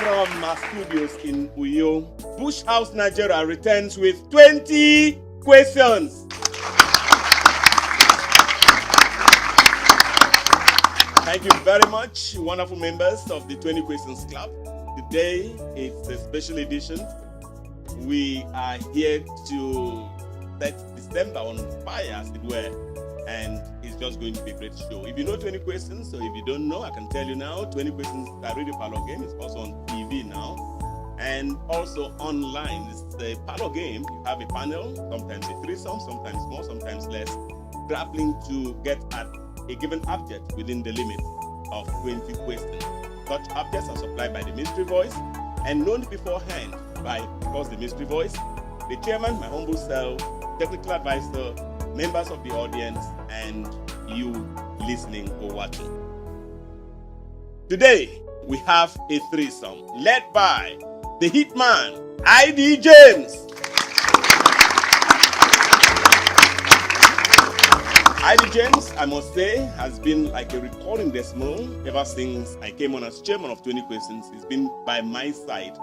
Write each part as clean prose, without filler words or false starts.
From our studios in Uyo, Bush House, Nigeria returns with 20 questions. Thank you very much, wonderful members of the 20 Questions Club. Today it's a special edition. We are here to set December on fire, as it were, and it's just going to be a great show. If you know 20 questions, so if you don't know, I can tell you now. 20 questions is a radio Parlour game. It's also on TV now, and also online. It's a Parlour game. You have a panel, sometimes a threesome, sometimes more, sometimes less, grappling to get at a given object within the limit of 20 questions. Such objects are supplied by the mystery voice and known beforehand by, of course, the mystery voice, the chairman, my humble self, technical advisor, members of the audience, and you listening or watching. Today, we have a threesome led by the hitman, ID James. ID James, I must say, has been like a recording decimal ever since I came on as chairman of 20 Questions. He's been by my side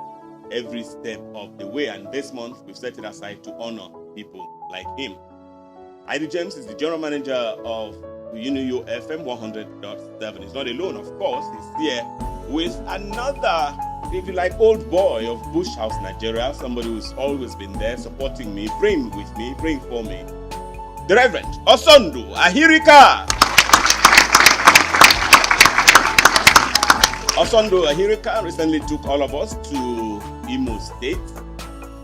every step of the way, and this month we've set it aside to honor people like him. ID James is the general manager of Uyo FM 100.7. He's not alone, of course. He's here with another, if you like, old boy of Bush House, Nigeria, somebody who's always been there supporting me, praying with me, praying for me. The Reverend Osondu Ahirika. Osondu Ahirika recently took all of us to Imo State,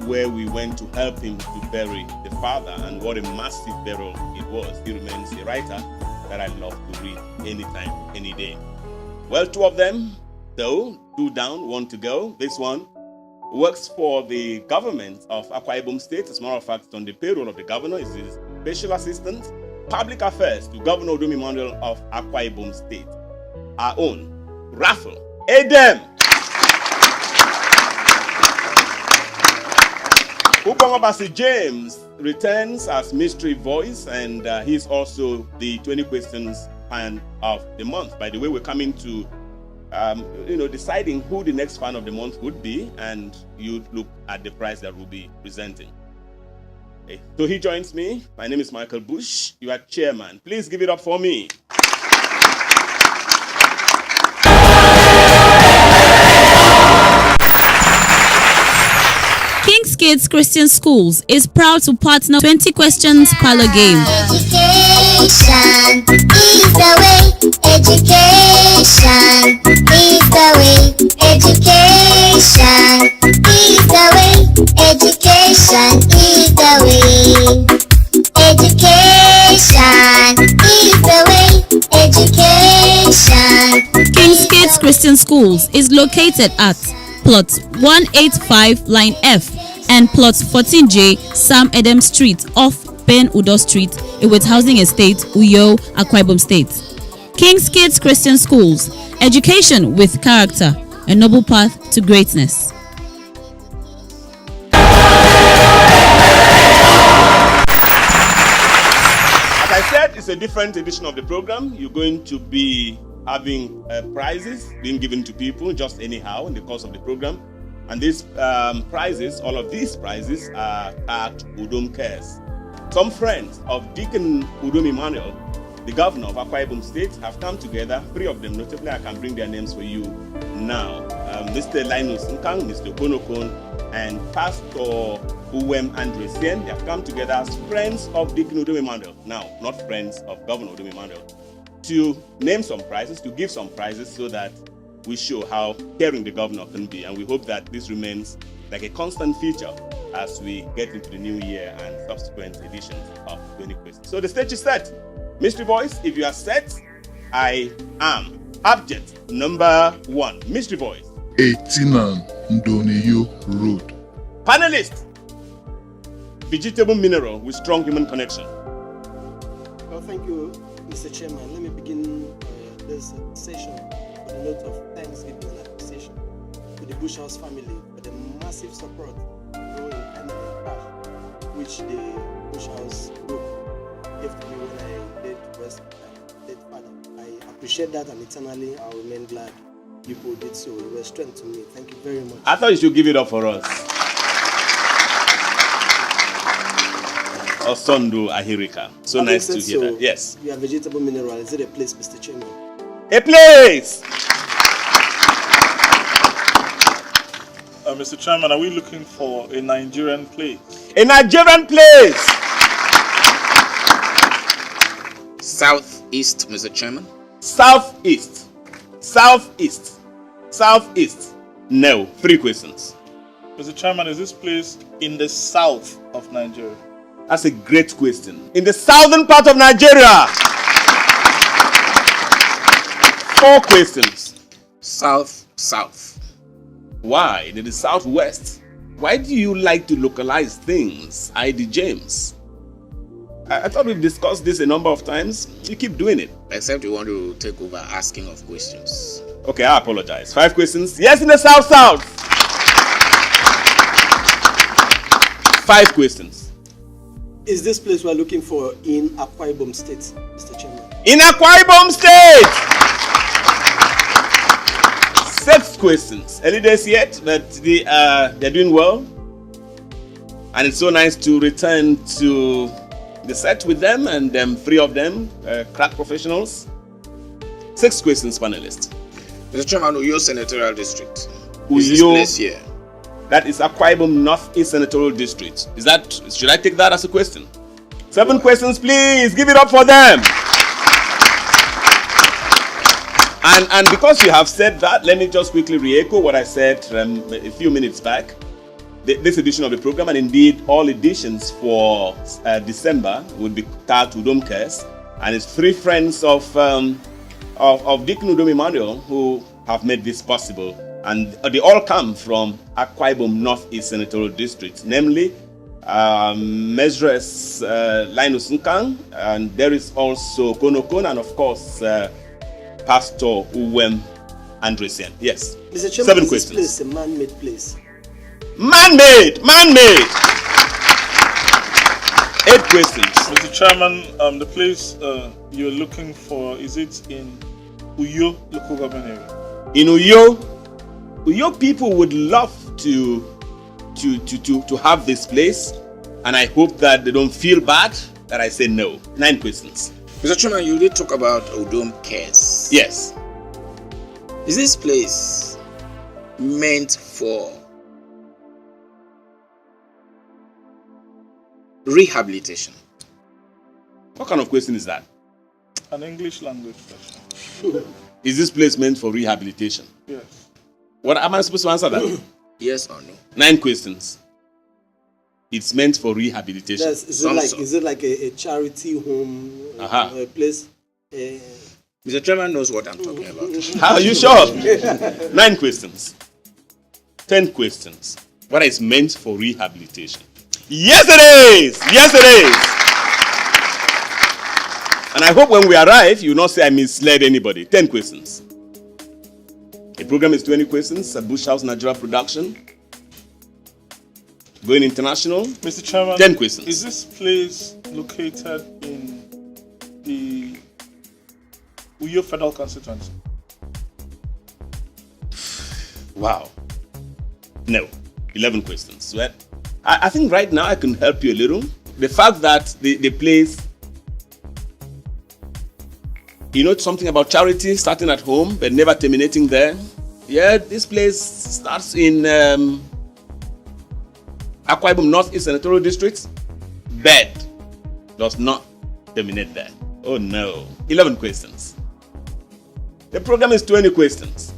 where we went to help him to bury the father, and what a massive burial it was. He remains a writer that I love to read anytime, any day. Well, two of them, though, 2 down, 1 to go. This one works for the government of Akwa Ibom State. As a matter of fact, on the payroll of the governor is his special assistant, public affairs to Governor Udom Emmanuel of Akwa Ibom State. Our own, Raffle Edem. Ubangobasi James returns as mystery voice, and he's also the 20 questions fan of the month. By the way, we're coming to deciding who the next fan of the month would be, and you look at the prize that we'll be presenting. Okay. So he joins me. My name is Michael Bush. You are chairman. Please give it up for me. King's Kids Christian Schools is proud to partner 20 Questions Parlour game. Education is the way. Education is the way. Education is the way. Education is the way. Education is the way. Education. King's Kids Christian Schools is located at Plot 185 Line F and Plot 14J Sam Edem Street off Ben Udo Street, Iwet Housing Estate, Uyo, Akwa Ibom State. King's Kids Christian Schools, education with character, a noble path to greatness. As I said, it's a different edition of the program. You're going to be having prizes being given to people just anyhow in the course of the program. And these prizes, all of these prizes are at Udom Cares. Some friends of Deacon Udom Emmanuel, the governor of Akwa Ibom State, have come together. 3 of them, notably, I can bring their names for you now. Mr. Linus Nkang, Mr. Konokon, and Pastor Uwem Andresien. They have come together as friends of Deacon Udom Emmanuel. Now, not friends of Governor Udom Emmanuel, to name some prizes, to give some prizes so that we show how caring the governor can be. And we hope that this remains like a constant feature as we get into the new year and subsequent editions of 20 Questions. So the stage is set. Mystery voice, if you are set, I am. Object number 1, mystery voice. 18 Ndoniyo Road. Panelist, vegetable mineral with strong human connection. Well, thank you, Mr. Chairman. Let me begin this session with a note of thanksgiving and appreciation to the Bush House family for the massive support, in time and cash, which the Bush House group gave to me when I did West Father. I appreciate that, and eternally I'll remain glad people did so. You were strength to me. Thank you very much. I thought you should give it up for us. Osondo Ahirika. So Having nice to said hear so, that. Yes. Your vegetable mineral, is it a place, Mr. Chairman? A place! Mr. Chairman, are we looking for a Nigerian place? A Nigerian place! Southeast, Mr. Chairman. Southeast. Southeast. Southeast. No. 3 questions. Mr. Chairman, is this place in the south of Nigeria? That's a great question. In the southern part of Nigeria. 4 questions. South. Why? In the southwest. Why do you like to localize things, ID James? I thought we've discussed this a number of times. You keep doing it. Except you want to take over asking of questions. Okay, I apologize. 5 questions. Yes, in the south. 5 questions. Is this place we're looking for in Akwa Ibom State, Mr. Chairman? In Akwa Ibom State! 6 questions. Early days yet, but they're doing well. And it's so nice to return to the set with them, and 3 of them, crack professionals. 6 questions, panelists. Mr. Chairman, Uyo Senatorial District. Uyo, is this place here? That is Akwa Ibom Northeast Senatorial District. Should I take that as a question? 7 questions, please. Give it up for them. And because you have said that, let me just quickly re-echo what I said a few minutes back. This edition of the program, and indeed all editions for December, will be tagged Udom Cares, and it's 3 friends of Deacon Udom Emmanuel who have made this possible, and they all come from Akwa Ibom Northeast Senatorial District, namely Mesres Linus Nkang, and there is also Konokon, and of course Pastor Uwem Andresian. Yes. Mr. Chairman, 7 is questions. this place a man-made place? Man-made! 8 questions. Mr. Chairman, the place you're looking for, is it in Uyo local government area? In Uyo people would love to have this place, and I hope that they don't feel bad that I say no. 9 questions. Mr. Chairman, you did talk about Udom Cares. Yes. Is this place meant for rehabilitation? What kind of question is that? An English language question. Is this place meant for rehabilitation? Yes. What am I supposed to answer that? Yes or no? 9 questions. It's meant for rehabilitation. Yes, is it like a charity home, or a place? Mr. Chairman knows what I'm talking about. How are you sure? 9 questions. 10 questions. What is meant for rehabilitation? Yes, it is. Yes, it is. And I hope when we arrive, you will not say I misled anybody. 10 questions. The program is 20 questions. A Bush House Nigeria production. Going international. Mr. Chairman, 10 questions. Is this place located in the Uyo Federal Constituency? Wow. No. 11 questions. Well, I think right now I can help you a little. The fact that the place, something about charity starting at home but never terminating there. Yeah, this place starts in Akwa Ibom Northeast Senatorial District, but does not terminate there. Oh no. 11 questions. The program is 20 questions.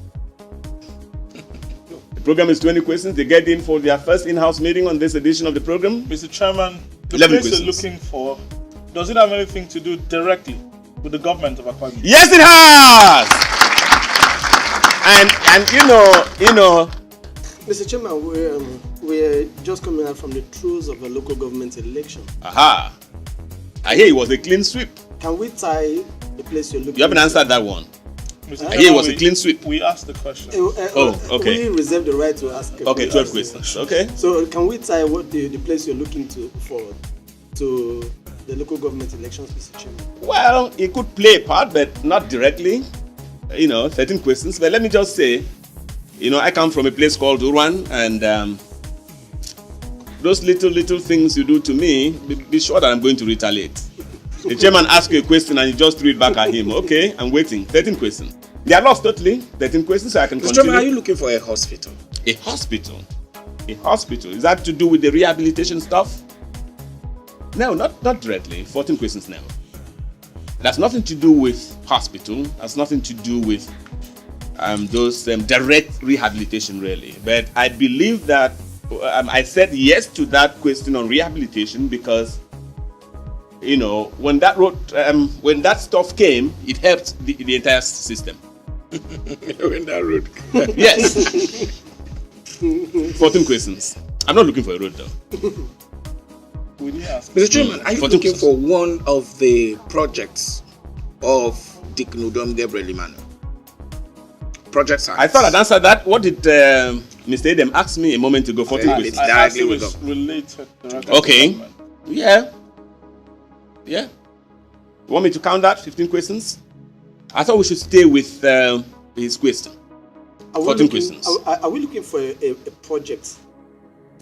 The program is 20 questions. They get in for their first in-house meeting on this edition of the program. Mr. Chairman, the 11 place questions. you're looking for, does it have anything to do directly with the government of Akwa Ibom? Yes, it has. And Mr. Chairman, we're just coming out from the throes of a local government election. Aha. I hear it was a clean sweep. Can we tie the place you're looking? You haven't answered that one. Mr. I hear it was a clean sweep. We asked the question. Okay. We reserve the right to ask. Okay, 12 questions. Okay. So can we tie what the place you're looking for to the local government elections, Mr. Chairman? Well, it could play a part, but not directly. 13 questions. But let me just say, I come from a place called Uruan, and those little things you do to me, be sure that I'm going to retaliate. The chairman asks you a question and you just throw it back at him. Okay, I'm waiting. 13 questions. They are lost totally. 13 questions, so I can Mr. continue. Chairman, are you looking for a hospital? A hospital? A hospital? Is that to do with the rehabilitation stuff? No, not directly. 14 questions now. That's nothing to do with hospital. That's nothing to do with those direct rehabilitation, really. But I believe that I said yes to that question on rehabilitation because, when that when that stuff came, it helped the entire system. When that road. Yes. 14 questions. I'm not looking for a road though. Mr. Chairman, are you looking for one of the projects of Dick Nudom Gabriel Emmanuel? Project Science. I thought I'd answered that. What did Mr. Edem ask me a moment ago? 14 questions. Directly with was related. Okay. Yeah. You want me to count that? 15 questions? I thought we should stay with his question. 14 questions. Are we looking for a project?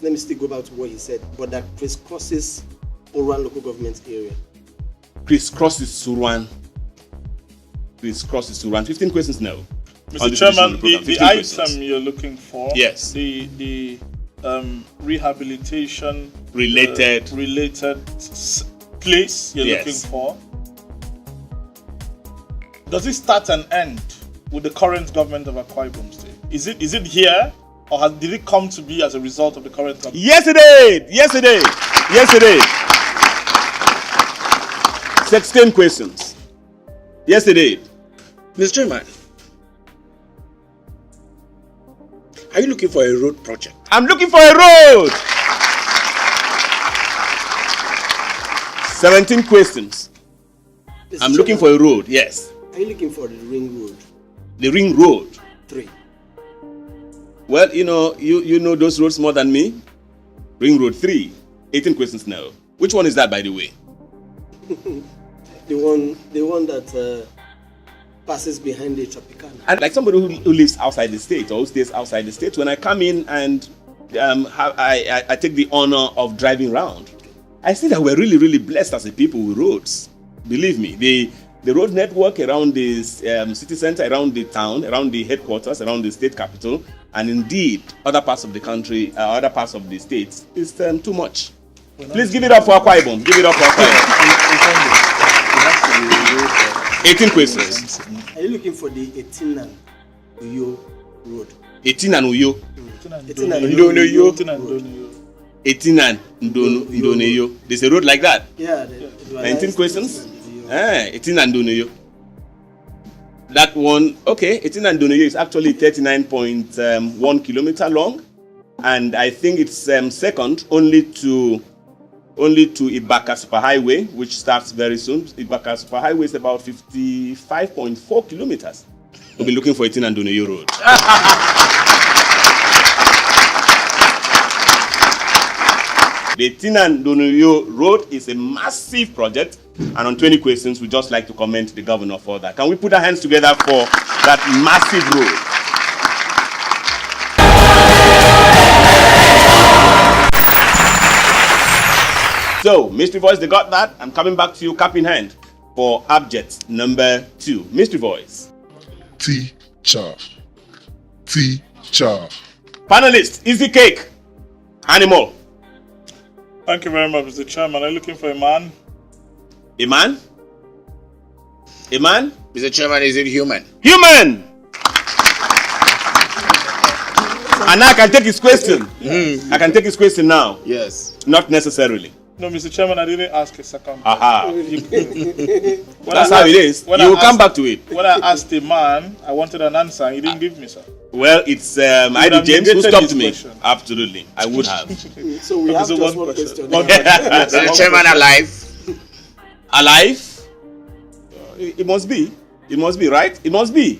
Let me still go back to what he said, but that crisscrosses Uruan local government area. Crisscrosses Uruan. 15 questions now. Mr. Chairman, the item questions. you're looking for, yes, the rehabilitation related place you're looking for, does it start and end with the current government of Akwa Ibom State? Is it here, or did it come to be as a result of the current government? Yes, it did. 16 questions. Yes, it did. Mr. Chairman, are you looking for a road project? I'm looking for a road. 17 questions. I'm looking for a road, yes. Are you looking for the ring road? The ring road? 3. Well, you know those roads more than me. Ring road 3. 18 questions now. Which one is that, by the way? the one that passes behind the Tropicana. And like somebody who lives outside the state or who stays outside the state, when I come in and I take the honor of driving around, I see that we're really, really blessed as a people with roads. Believe me, the road network around the city center, around the town, around the headquarters, around the state capital, and indeed other parts of the country, other parts of the states, is too much. Please give it up for Akwa Ibom. Give it up for Akwa Ibom. 18 questions. Are you looking for the Etinan Uyo road? Etinan Uyo. Etinan Ndoneyo. There's a road like that? Yeah. 19 questions? Etinan Ndoneyo. That one, okay, Etinan Ndoneyo is actually 39.1 kilometers long. And I think it's second only to Ibaka Superhighway, which starts very soon. Ibaka Superhighway is about 55.4 kilometers. We'll be looking for Etinan Ndoneyo Road. The Etinan Ndoneyo Road is a massive project, and on 20 questions, we just like to commend the governor for that. Can we put our hands together for that massive road? So, Mystery Voice, they got that. I'm coming back to you, cap in hand, for object number 2. Mystery Voice. Teacher. Panelist, easy cake. Animal. Thank you very much, Mr. Chairman. Are you looking for a man? A man? A man? Mr. Chairman, is it human? Human! And now I can take his question. I can take his question now. Yes. Not necessarily. No, Mr. Chairman, I didn't ask a second. Aha. That's how it is. You will come back to it. When I asked a man, I wanted an answer, and he didn't give me, sir. Well, it's ID James who negated stopped his me. question. Absolutely. I would have. So we have So just one one question. question. Mr. Chairman, alive? Alive? It must be. It must be, right? It must be.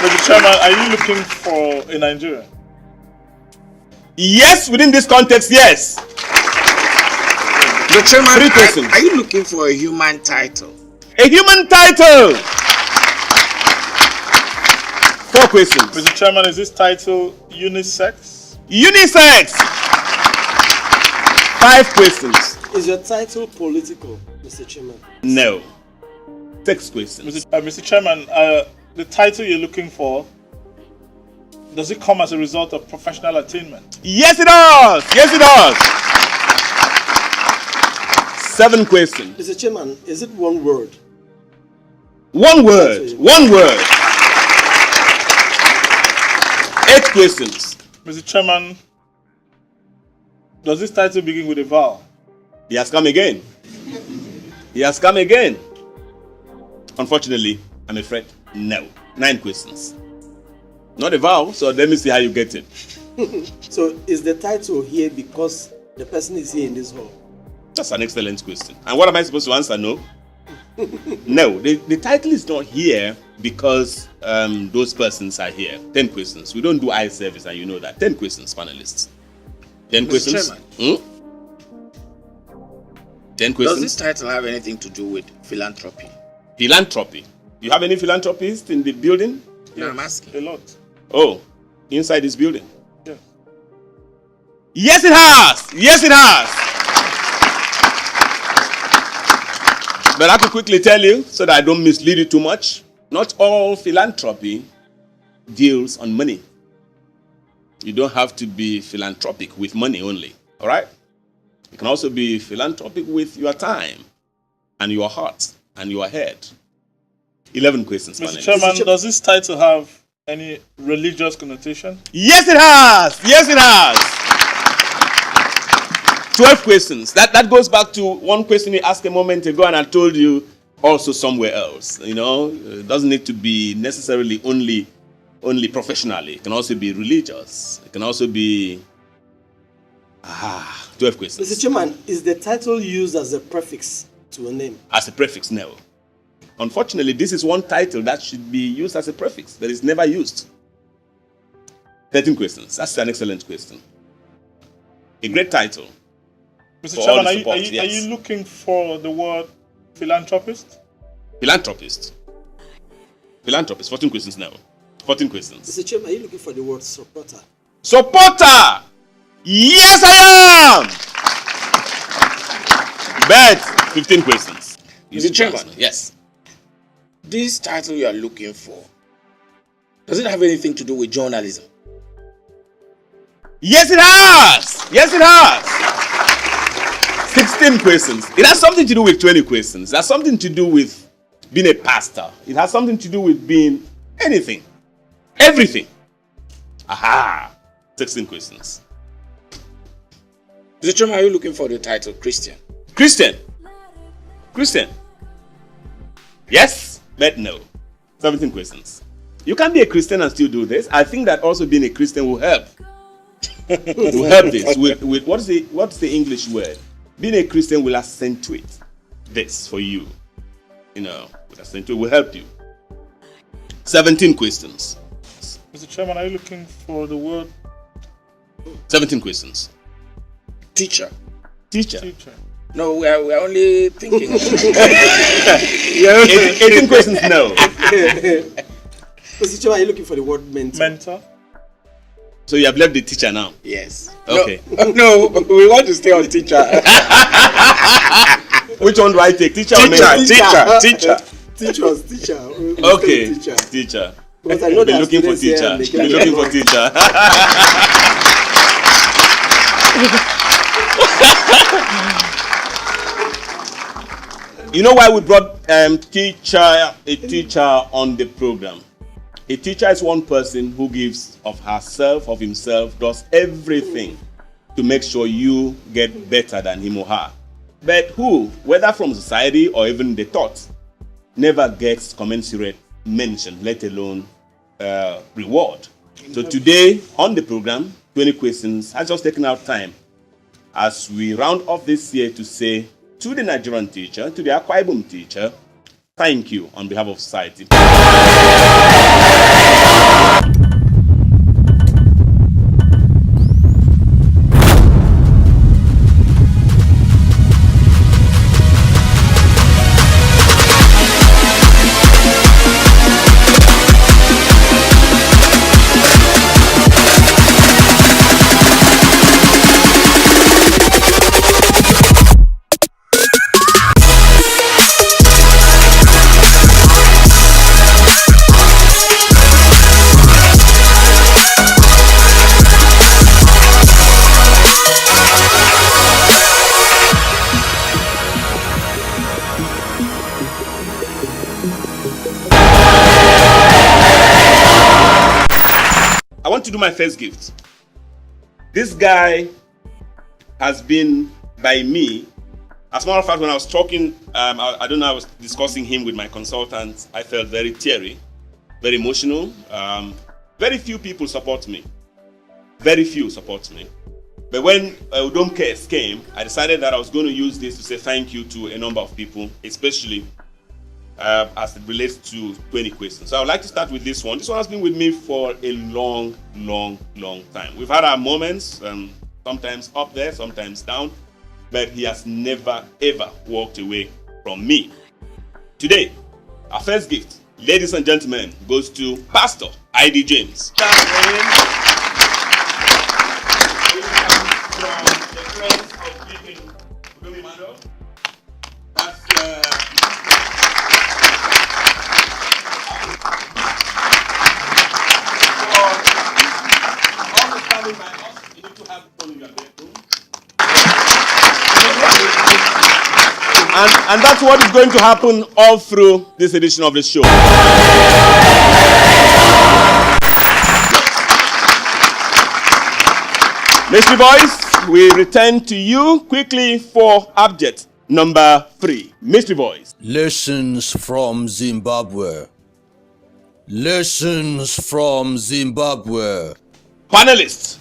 Mr. Chairman, are you looking for a Nigerian? Yes, within this context, yes. Mr. Chairman, 3 questions. are you looking for a human title? A human title. 4 questions. Mr. Chairman, is this title unisex? Unisex. 5 questions. Is your title political, Mr. Chairman? No. 6 questions. Mr. Chairman, the title you're looking for, does it come as a result of professional attainment? Yes, it does. Yes, it does. 7 questions. Mr. Chairman, is it one word? One word. One word. 8 questions. Mr. Chairman, does this title begin with a vowel? He has come again. He has come again. Unfortunately, I'm afraid, no. 9 questions. Not a vowel, so let me see how you get it. So is the title here because the person is here in this hall? That's an excellent question. And what am I supposed to answer? No. No, the title is not here because those persons are here. 10 questions. We don't do eye service, and you know that. 10 questions, panelists. 10 questions. Chairman, 10 questions. does this title have anything to do with philanthropy? Philanthropy. You have any philanthropists in the building? No, I'm asking. A lot. Oh, inside this building? Yes. Yes, it has. Yes, it has. But I could quickly tell you, so that I don't mislead you too much, not all philanthropy deals on money. You don't have to be philanthropic with money only, all right? You can also be philanthropic with your time and your heart and your head. 11 questions, Mr. panelists. Chairman, does this title have any religious connotation? Yes, it has. Yes, it has. 12 questions. That goes back to one question you asked a moment ago, and I told you also somewhere else. You know, it doesn't need to be necessarily only professionally. It can also be religious. It can also be 12 questions. Mr. Chairman, is the title used as a prefix to a name? As a prefix, no. Unfortunately, this is one title that should be used as a prefix, but it's never used. 13 questions. That's an excellent question. A great title. Mr. For Chairman, all are the support, you yes. looking for the word philanthropist? Philanthropist. Philanthropist. 14 questions now. 14 questions. Mr. Chairman, are you looking for the word supporter? Supporter! Yes, I am! Bet 15 questions. Mr. Chairman. Yes. This title you are looking for, does it have anything to do with journalism? Yes, it has! Yes, it has! 16 questions. It has something to do with 20 questions. It has something to do with being a pastor. It has something to do with being anything. Everything. Aha! 16 questions. Mr. Chairman, are you looking for the title Christian? Christian. Christian. Yes, but no. 17 questions. You can be a Christian and still do this. I think that also being a Christian will help. Will help this with what's the English word? Being a Christian will accentuate this for you. You know, will help you. 17 questions. Mr. Chairman, are you looking for the word 17 questions. Teacher. Teacher. No, we are only thinking. 18 questions, no. Mr. Chairman, are you looking for the word mentor? Mentor. So you have left the teacher now? Yes. Okay. No, we want to stay on teacher. Which one do I take? Teacher or mentor? Teacher. Teacher. Okay. Teacher. Teacher. Because I know Be there are looking for students here teacher. and they Be can looking for get teacher. You know why we brought a teacher on the program? A teacher is one person who gives of herself, of himself, does everything to make sure you get better than him or her. But who, whether from society or even the thought, never gets commensurate mention, let alone reward. So today on the program, 20 questions has just taken out time as we round off this year to say to the Nigerian teacher, to the Akwa Ibom teacher, thank you on behalf of society. I want to do my first gift. This guy has been by me. As a matter of fact, when I was talking, I don't know, I was discussing him with my consultant. I felt very teary, very emotional. Very few people support me. Very few support me. But when Udom case came, I decided that I was going to use this to say thank you to a number of people, especially as it relates to 20 questions. So I would like to start with this one. This one has been with me for a long, long, long time. We've had our moments, sometimes up there, sometimes down, but he has never, ever walked away from me. Today, our first gift, ladies and gentlemen, goes to Pastor I.D. James. And that's what is going to happen all through this edition of the show. Mystery Boys, we return to you quickly for object number 3. Mystery Boys. Lessons from Zimbabwe. Lessons from Zimbabwe. Panelists.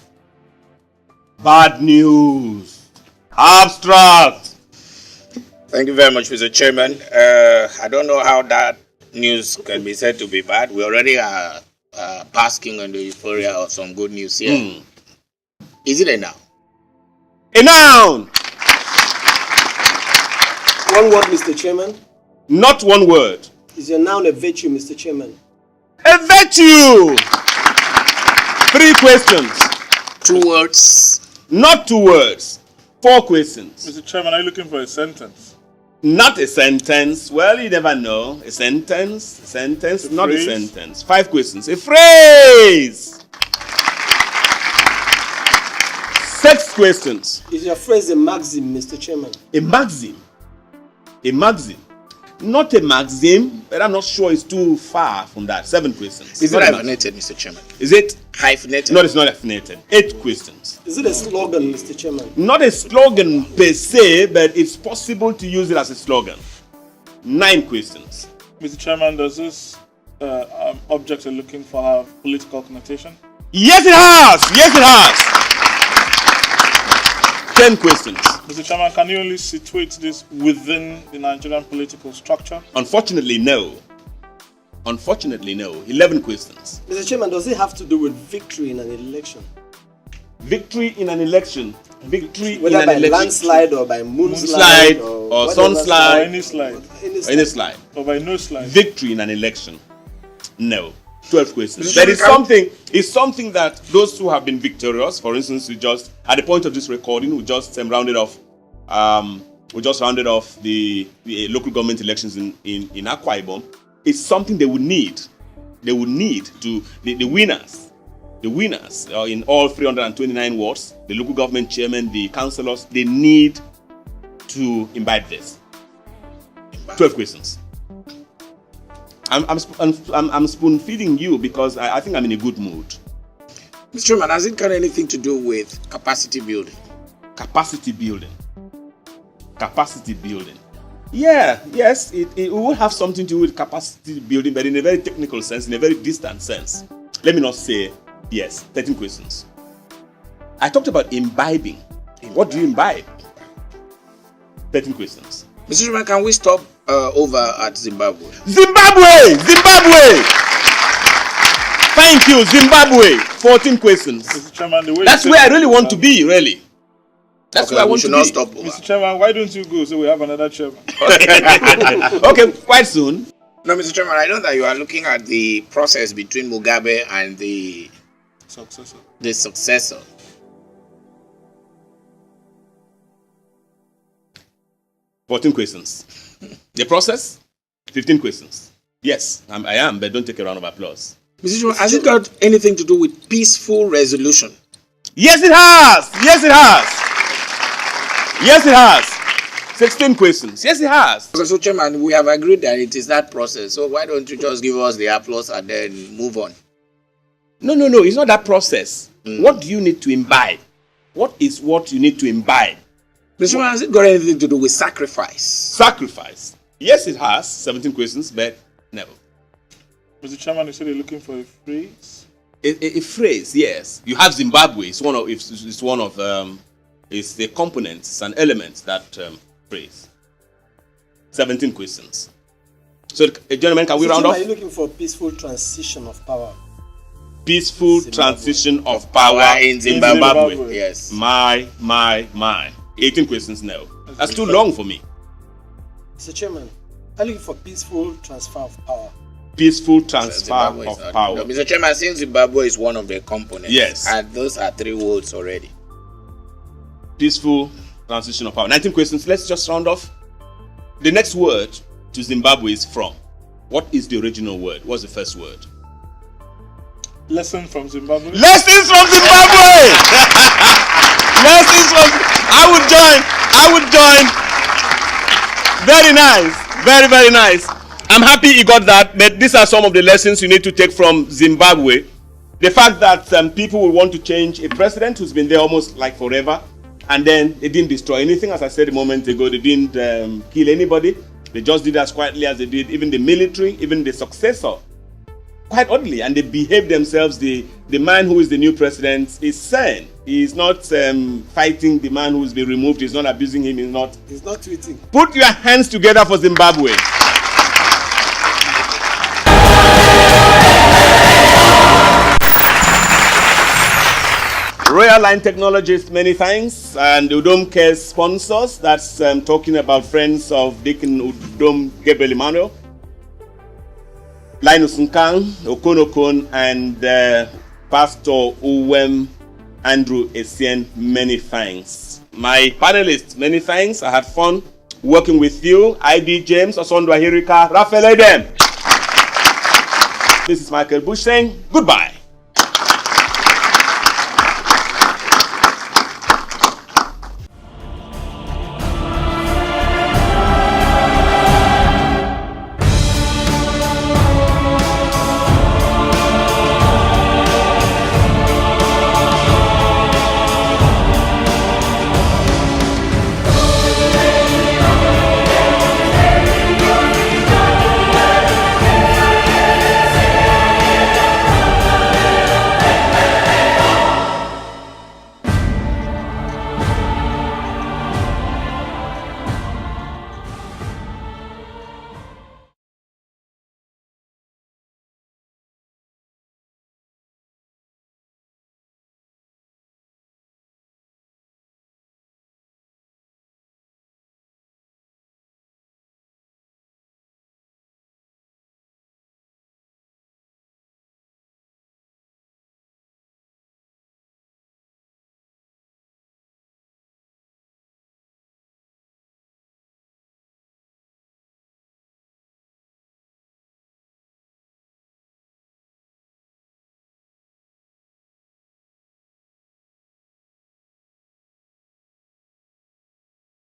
Bad news. Abstract. Thank you very much, Mr. Chairman. I don't know how that news can be said to be bad. We already are basking on the euphoria of some good news here. Is it a noun? A noun. One word, Mr. Chairman. Not one word. Is your noun a virtue, Mr. Chairman? A virtue. 3 questions. 2 words. Not 2 words. 4 questions. Mr. Chairman, are you looking for a sentence? Not a sentence. Well, you never know. A sentence. Not a sentence. 5 questions. A phrase. 6 questions. Is your phrase a maxim, Mr. Chairman? A maxim. A maxim. Not a maxim, but I'm not sure it's too far from that. 7 questions. Is it hyphenated, Mr. Chairman? Is it hyphenated? No, it's not hyphenated. 8 questions. Is it a slogan, Mr. Chairman? Not a slogan per se, but it's possible to use it as a slogan. 9 questions. Mr. Chairman, does this object you're looking for have political connotation? Yes, it has. Yes, it has. 10 questions. Mr. Chairman, can you only situate this within the Nigerian political structure? Unfortunately, no. 11 questions. Mr. Chairman, does it have to do with victory in an election? Victory in an election. Victory Whether in an by election. landslide or by moonslide Slide or or whatever sunslide. Or any slide? Any slide. Or by no slide? Victory in an election. No. 12 questions. Mr. There is Chairman, something that those who have been victorious, for instance, we just, at the point of this recording, we just rounded off the local government elections in Akwa Ibom. It's something they would need. They would need to, the winners in all 329 wards, the local government chairman, the councillors, they need to imbibe this. 12 questions. I'm spoon feeding you because I think I'm in a good mood. Mr. Chairman, has it got anything to do with capacity building? Capacity building. Yeah, yes, it will have something to do with capacity building, but in a very technical sense, in a very distant sense. Let me not say yes. 13 questions. I talked about imbibing. What do you imbibe? 13 questions. Mr. Chairman, can we stop over at Zimbabwe? Zimbabwe! Thank you, Zimbabwe. 14 questions. Mr. Chairman, the way That's where I really want to be, really. That's Okay, where I we want should to not be. stop over. Mr. Chairman, why don't you go so we have another chairman? Okay, quite soon. No, Mr. Chairman, I know that you are looking at the process between Mugabe and the successor. 14 questions. The process? 15 questions. Yes, I am, but don't take a round of applause. Mr. Chairman, has it got anything to do with peaceful resolution? Yes, it has. 16 questions. Yes, it has. So, Chairman, we have agreed that it is that process. So why don't you just give us the applause and then move on? No. It's not that process. What do you need to imbibe? What is what you need to imbibe? Mr. Chairman, has it got anything to do with sacrifice? Sacrifice. Yes, it has 17 questions, but no. Mr. Chairman, you said you're looking for a phrase. A phrase, yes. You have Zimbabwe. It's it's the component, it's an element, that phrase. 17 questions. So, gentlemen, can we round off? Are you looking for peaceful transition of power? Peaceful transition of power in Zimbabwe. Yes. My. 18 questions, no. That's too long for me. Mr. Chairman, are you looking for peaceful transfer of power? Peaceful transfer Zimbabwe of not- power. No, Mr. Chairman, since Zimbabwe is one of the components, Yes. and those are 3 words already. Peaceful transition of power. 19 questions. Let's just round off. The next word to Zimbabwe is from. What is the original word? What's the first word? Lesson from Zimbabwe. Lessons from Zimbabwe! Lessons from... I would join. Very nice. Very, very nice. I'm happy you got that, but these are some of the lessons you need to take from Zimbabwe. The fact that people will want to change a president who's been there almost like forever, and then they didn't destroy anything. As I said a moment ago, they didn't kill anybody. They just did as quietly as they did even the military, even the successor. Quite oddly, and they behave themselves. The man who is the new president is sane. He's not fighting the man who's been removed. He's not abusing him. He's not tweeting. Put your hands together for Zimbabwe. Royal Line Technologies, many thanks. And Udom Care sponsors. That's talking about friends of Deacon Udom Gabriel Emmanuel. Linus Nkang, Okonokon, and Pastor Uwem Andrew Essien, many thanks. My panelists, many thanks. I had fun working with you. ID James, Osondwa Hirika, Raphael Edem. This is Michael Bush saying goodbye.